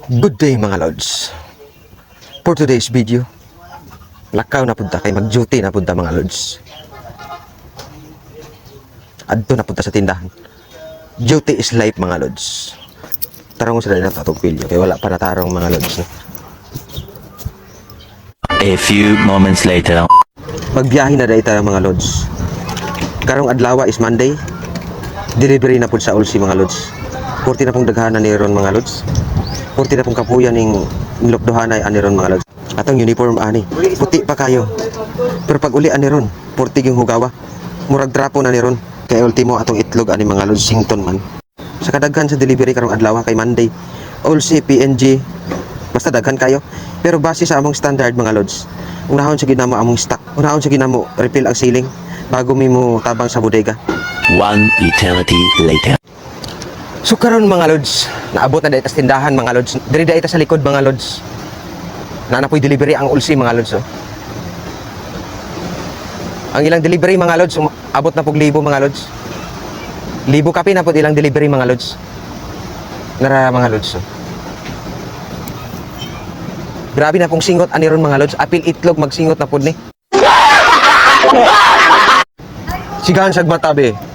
Good day mga lods. For today's video, lakaw na punta kay mag-duty na punta mga lods. Adto na punta sa tindahan. Duty is life mga lods. Tarong sila na tatong pilyo kay wala pa natarong mga lods. A few moments later. Magbiyahe na dahil tayo mga lods. Karong adlaw is Monday. Delivery na pud sa Ulsi mga lods. 40 na pong daghanan ni ron mga lods. 40 na pong kapuyan ning nilokdohanay ani ron mga lods. Atong uniform ani, puti pa kayo. Pero pag uli ani ron, 40 yung hugawa. Murag drapo na ni ron. Kaya ultimo atong itlog ani mga lods sington man. Sa kadaghan sa delivery karong adlaw kay Monday, Ulsi, PNG, basta daghan kayo. Pero base sa among standard mga lods, unahon sa ginamo among stock, unahon sa ginamo refill ang ceiling bago mi mo tabang sa bodega. One eternity later. So karon mga lods, naabot na dahil sa tindahan mga lods. Diri dahil sa likod mga lods. Naanapoy delivery ang Ulsi mga lods. Oh. Ang ilang delivery mga lods, abot na pug libo mga lods. Libo kapi na pud ilang delivery mga lods. Nara mga lods. Oh. Grabe na pong singot ani ron mga lods. Apil itlog magsingot na pud ni. Sigahan sa matabi.